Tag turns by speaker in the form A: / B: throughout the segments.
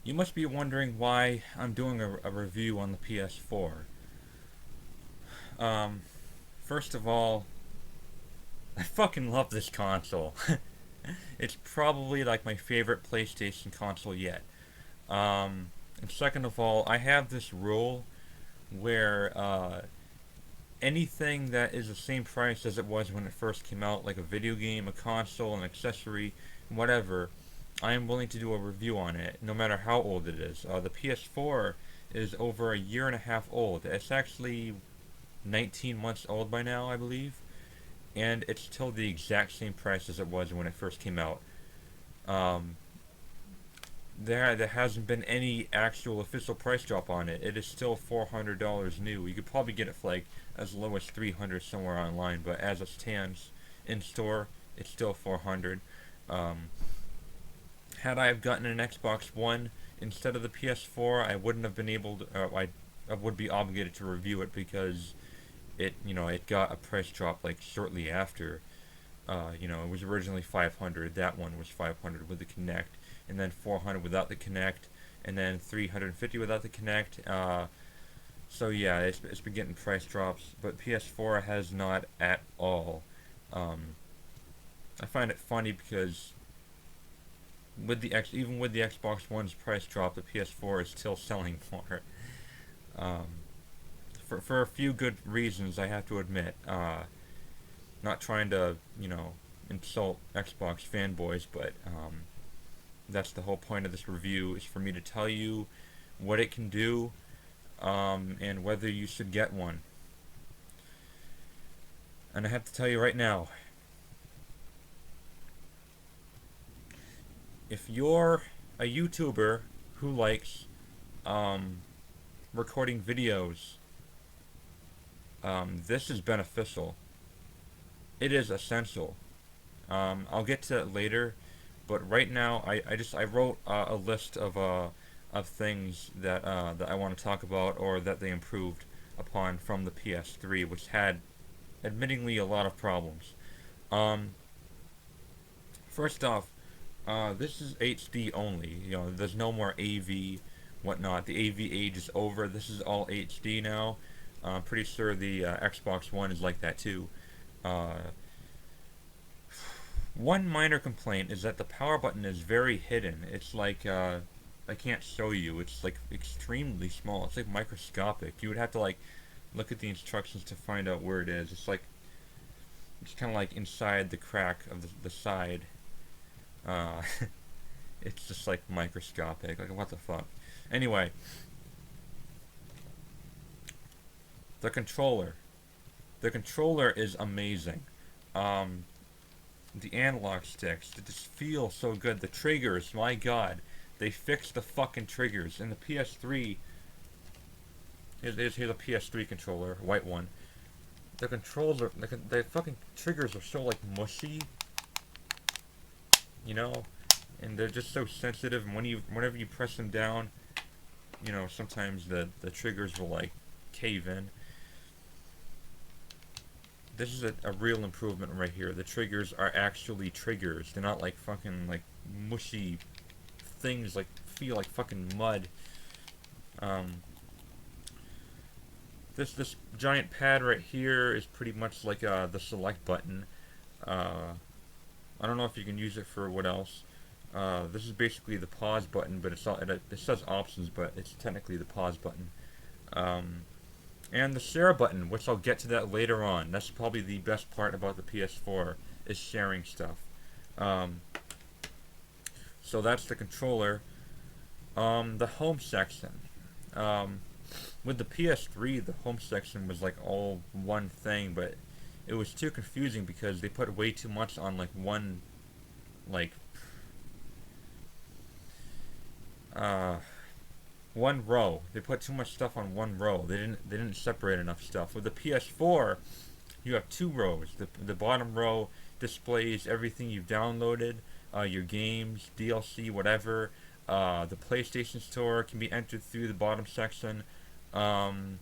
A: You must be wondering why I'm doing a review on the PS4. Um, First of all, I fucking love this console. It's probably like my favorite PlayStation console yet. And second of all, I have this rule where anything that is the same price as it was when it first came out, like a video game, a console, an accessory, whatever, I am willing to do a review on it, no matter how old it is. The PS4 is over a year and a half old. It's actually 19 months old by now, I believe, and it's still the exact same price as it was when it first came out. Um, there hasn't been any actual official price drop on it. It is still $400 new. You could probably get it for like as low as 300 somewhere online, but as it stands in store, it's still 400. Um, Had I have gotten an Xbox One instead of the PS4, I wouldn't have been able to. I would be obligated to review it because it got a price drop like shortly after. It was originally 500. That one was 500 with the Connect, and then 400 without the Connect, and then 350 without the Connect. So yeah, it's been getting price drops, but PS4 has not at all. Um, I find it funny because even with the Xbox One's price drop, the PS4 is still selling more. Um, for a few good reasons, I have to admit. Not trying to insult Xbox fanboys, but that's the whole point of this review is for me to tell you what it can do, and whether you should get one. And I have to tell you right now, if you're a YouTuber who likes um, recording videos, this is beneficial. It is essential. I'll get to it later, but right now I wrote a list of things that I want to talk about or that they improved upon from the PS3, which had admittingly a lot of problems. Um, First off, this is HD only. There's no more AV, whatnot. The AV age is over. This is all HD now. I'm pretty sure the Xbox One is like that too. Uh, One minor complaint is that the power button is very hidden. It's like I can't show you. It's like extremely small. It's like microscopic. You would have to like look at the instructions to find out where it is. It's kind of like inside the crack of the side. Uh, it's just like microscopic. Like what the fuck. Anyway, the controller. The controller is amazing. Um, the analog sticks, they just feel so good. The triggers, my god, they fixed the fucking triggers. In the PS3, here's a PS3 controller, white one. The controls are the fucking triggers are so like mushy, you know, and they're just so sensitive. And whenever you press them down, sometimes the triggers will like cave in. This is a real improvement right here. The triggers are actually triggers. They're not like fucking like mushy things like feel like fucking mud. Um, this giant pad right here is pretty much like the select button. Uh, I don't know if you can use it for what else. This is basically the pause button, but it says options, but it's technically the pause button. Um, and the share button, which I'll get to that later on. That's probably the best part about the PS4 is sharing stuff. Um, so that's the controller. The home section. Um, with the PS3, the home section was like all one thing, but it was too confusing because they put way too much on like like uh one row. They put too much stuff on one row. They didn't separate enough stuff. With the PS4, you have two rows. The bottom row displays everything you've downloaded, your games, DLC, whatever. The PlayStation Store can be entered through the bottom section, um,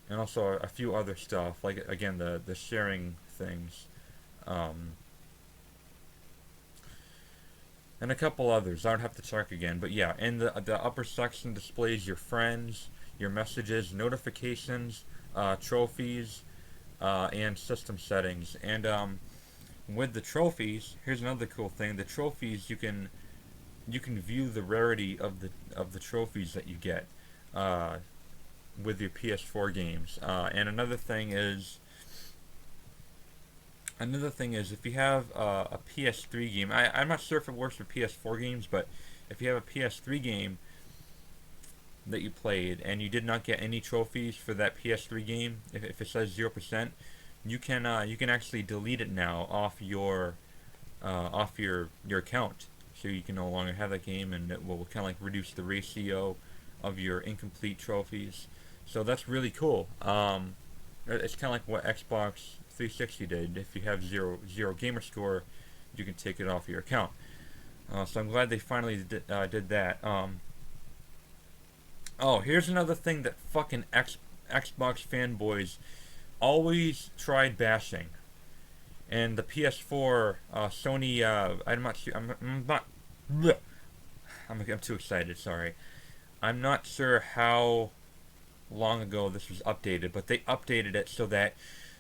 A: and also a few other stuff like again the sharing things. Um, and a couple others. I would have to check again, but yeah, and the upper section displays your friends, your messages, notifications, trophies, and system settings. And with the trophies, here's another cool thing: the trophies you can view the rarity of the trophies that you get with your PS4 games. And another thing is if you have a PS3 game, I'm not sure if it works for PS4 games, but if you have a PS3 game that you played and you did not get any trophies for that PS3 game, if it says 0%, you can actually delete it now off your account, so you can no longer have that game, and it will kind of like reduce the ratio of your incomplete trophies. So that's really cool. It's kind of like what Xbox 360 did. If you have zero gamer score, you can take it off your account. So I'm glad they finally did that. Oh, here's another thing that fucking Xbox fanboys always tried bashing. And the PS4, Sony, I'm not sure. I'm not. Bleh. I'm too excited. Sorry. I'm not sure how long ago this was updated, but they updated it so that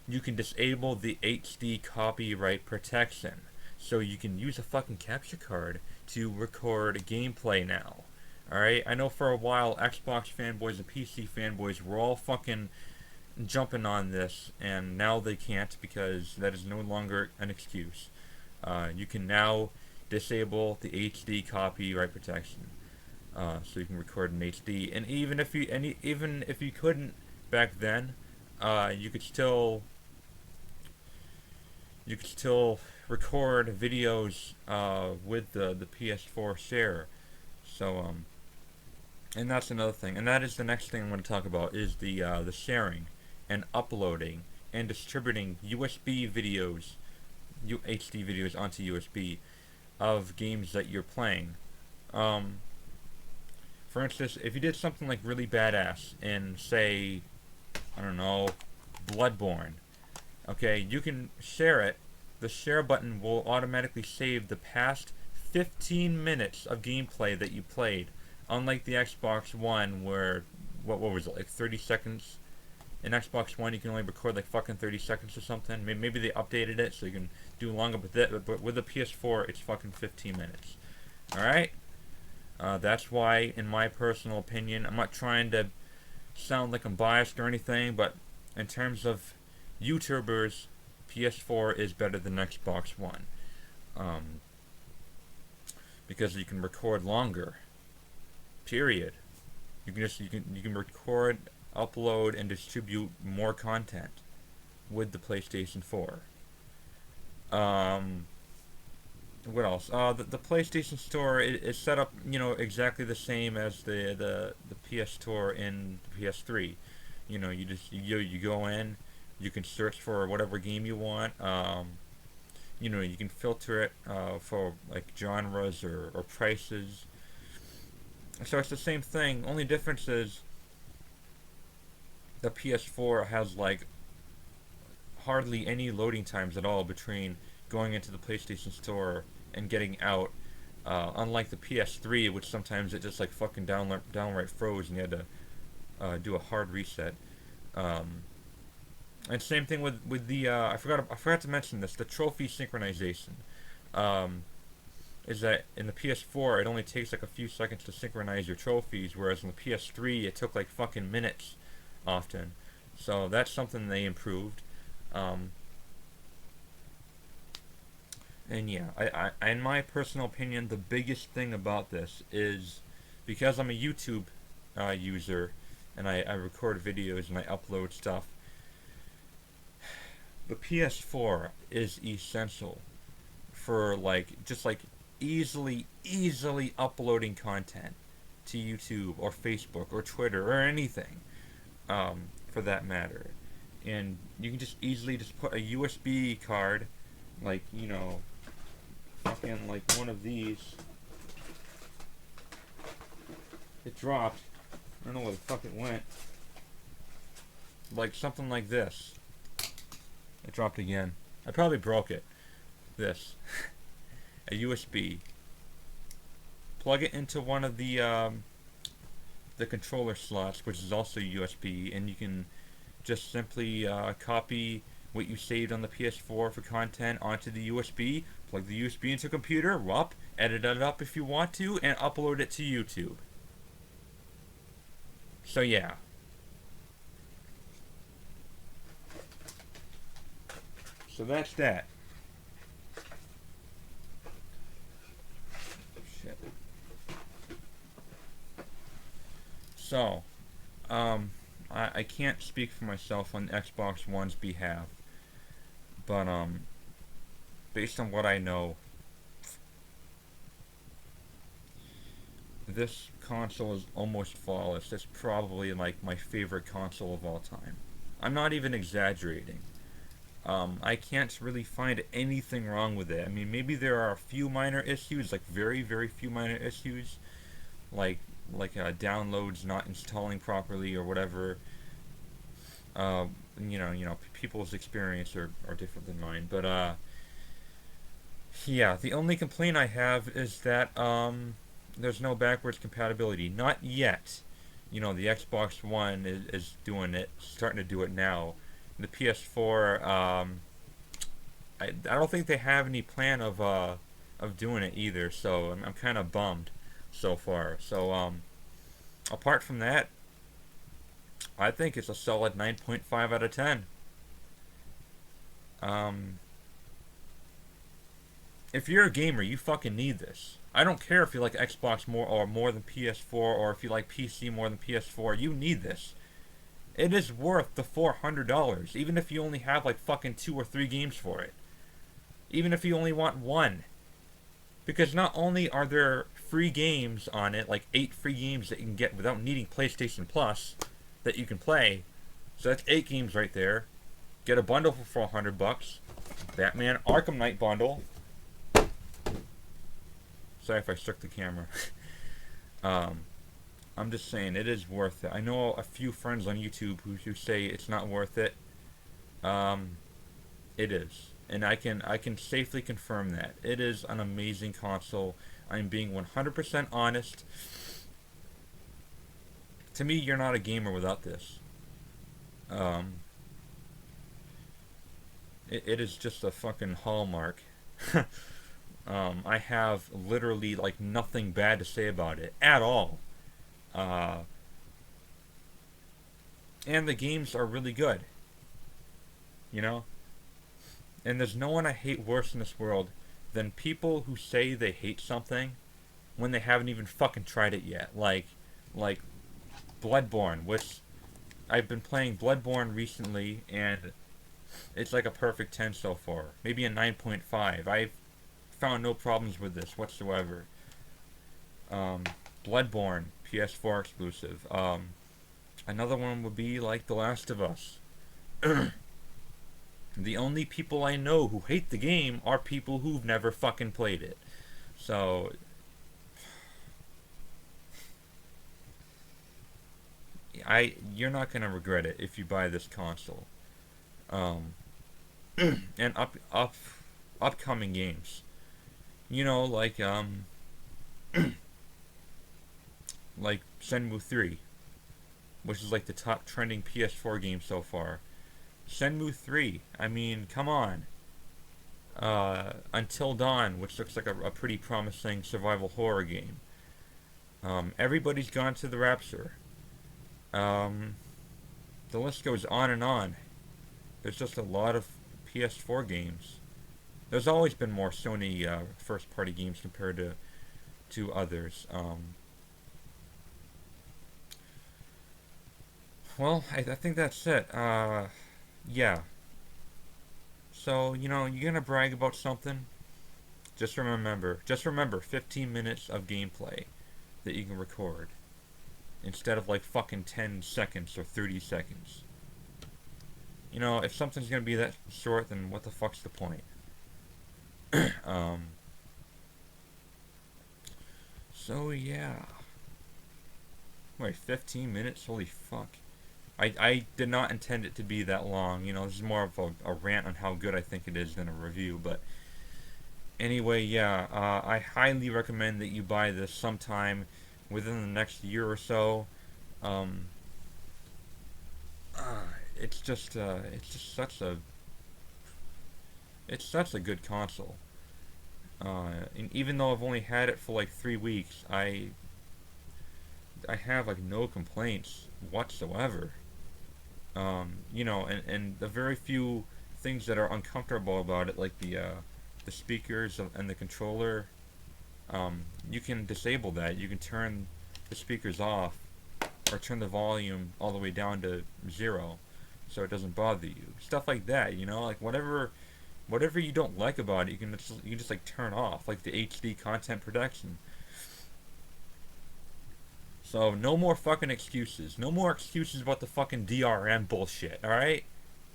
A: you can disable the HD copyright protection. So you can use a fucking capture card to record gameplay now. Alright? I know for a while Xbox fanboys and PC fanboys were all fucking jumping on this, and now they can't because that is no longer an excuse. You can now disable the HD copyright protection, so you can record in HD. And even if you couldn't back then, you could still record videos with the PS4 share. So and that's another thing, and that is the next thing I'm going to talk about is the sharing and uploading and distributing USB videos, HD videos onto USB of games that you're playing. For instance, if you did something like really badass in, say, I don't know, Bloodborne, okay, you can share it. The share button will automatically save the past 15 minutes of gameplay that you played. Unlike the Xbox One, where, what was it, like 30 seconds? In Xbox One, you can only record like fucking 30 seconds or something. Maybe they updated it so you can do longer, but with the PS4, it's fucking 15 minutes. Alright? That's why, in my personal opinion, I'm not trying to sound like I'm biased or anything, but in terms of YouTubers, PS4 is better than Xbox One. Because you can record longer. Period. You can record, upload, and distribute more content with the PlayStation 4. What else? The PlayStation Store is set up, exactly the same as the PS Store in the PS3. You go in, you can search for whatever game you want. You can filter it for like genres or prices. So it's the same thing. Only difference is the PS4 has like hardly any loading times at all between going into the PlayStation Store and getting out. Unlike the PS3, which sometimes it just like fucking downright froze and you had to do a hard reset. And same thing with the I forgot to mention this, the trophy synchronization. Is that in the PS4 it only takes like a few seconds to synchronize your trophies, whereas in the PS3 it took like fucking minutes often. So that's something they improved. And yeah, I in my personal opinion, the biggest thing about this is because I'm a YouTube user and I record videos and I upload stuff. The PS4 is essential for just easily uploading content to YouTube or Facebook or Twitter or anything, for that matter. And you can just easily just put a USB card, fucking like one of these. It dropped. I don't know where the fuck it went. Like something like this. It dropped again. I probably broke it. This. A USB. plug it into one of the controller slots, which is also USB, and you can just simply copy what you saved on the PS4 for content onto the USB, plug the USB into a computer, edit it up if you want to, and upload it to YouTube. So yeah. So that's that. Shit. So, I can't speak for myself on Xbox One's behalf, but based on what I know, this console is almost flawless. It's probably like my favorite console of all time. I'm not even exaggerating. I can't really find anything wrong with it. I mean, maybe there are a few minor issues, like very, very few minor issues, like downloads not installing properly or whatever. Uh, people's experience are different than mine, but yeah, the only complaint I have is that there's no backwards compatibility. Not yet. The Xbox One is doing it, starting to do it now. The PS4, I don't think they have any plan of doing it either. So I'm kind of bummed so far. So apart from that, I think it's a solid 9.5 out of 10. Um, if you're a gamer, you fucking need this. I don't care if you like Xbox more than PS4, or if you like PC more than PS4. You need this. It is worth the $400, even if you only have like fucking 2 or 3 games for it. Even if you only want one. Because not only are there free games on it, like 8 free games that you can get without needing PlayStation Plus that you can play. So that's 8 games right there. Get a bundle for $400. Batman Arkham Knight bundle. Sorry if I shook the camera. I'm just saying, it is worth it. I know a few friends on YouTube who say it's not worth it. It is. And I can safely confirm that. It is an amazing console. I'm being 100% honest. To me, you're not a gamer without this. It is just a fucking hallmark. I have literally like nothing bad to say about it at all. And the games are really good. You know? And there's no one I hate worse in this world than people who say they hate something when they haven't even fucking tried it yet. Like Bloodborne, which I've been playing Bloodborne recently, and it's like a perfect 10 so far. Maybe a 9.5. I've found no problems with this whatsoever. Bloodborne, PS4 exclusive. Another one would be like The Last of Us. The only people I know who hate the game are people who've never fucking played it. So, you're not gonna regret it if you buy this console. And upcoming games. Like like Shenmue 3, which is like the top trending PS4 game so far. Shenmue 3, I mean, come on. Until Dawn, which looks like a pretty promising survival horror game. Everybody's Gone to the Rapture. The list goes on and on. There's just a lot of PS4 games. There's always been more Sony first-party games compared to others. Well, I think that's it. Yeah. So, you're gonna brag about something? Just remember, 15 minutes of gameplay that you can record. Instead of like fucking 10 seconds or 30 seconds. If something's gonna be that short, then what the fuck's the point? So yeah. Wait, 15 minutes? Holy fuck. I did not intend it to be that long. This is more of a rant on how good I think it is than a review, but Anyway, yeah, I highly recommend that you buy this sometime within the next year or so. Um, uh, it's just it's such a good console. And even though I've only had it for like 3 weeks, I have like no complaints whatsoever. And the very few things that are uncomfortable about it, like the speakers and the controller, you can disable that. You can turn the speakers off or turn the volume all the way down to zero, so it doesn't bother you. Stuff like that, like whatever you don't like about it, you can just like turn off, like the HD content protection. So no more fucking excuses. No more excuses about the fucking DRM bullshit. All right,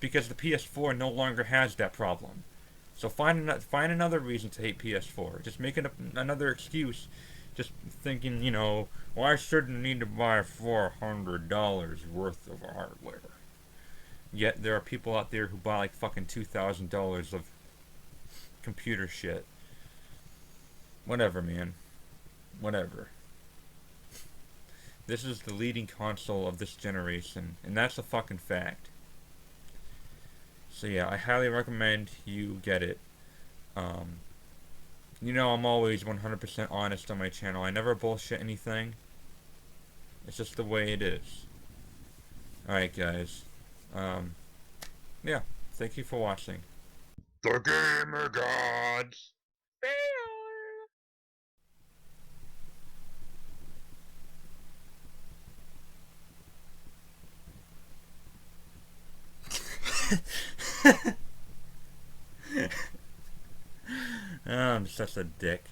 A: because the PS4 no longer has that problem. So find another reason to hate PS4. Just make it another excuse. Just thinking, well, I shouldn't need to buy $400 worth of hardware. Yet there are people out there who buy like fucking $2,000 of computer shit. Whatever, man. Whatever. This is the leading console of this generation, and that's a fucking fact. So yeah, I highly recommend you get it. Um, I'm always 100% honest on my channel. I never bullshit anything. It's just the way it is. Alright, guys. Um, yeah. Thank you for watching. The Gamer Gods! I'm such a dick.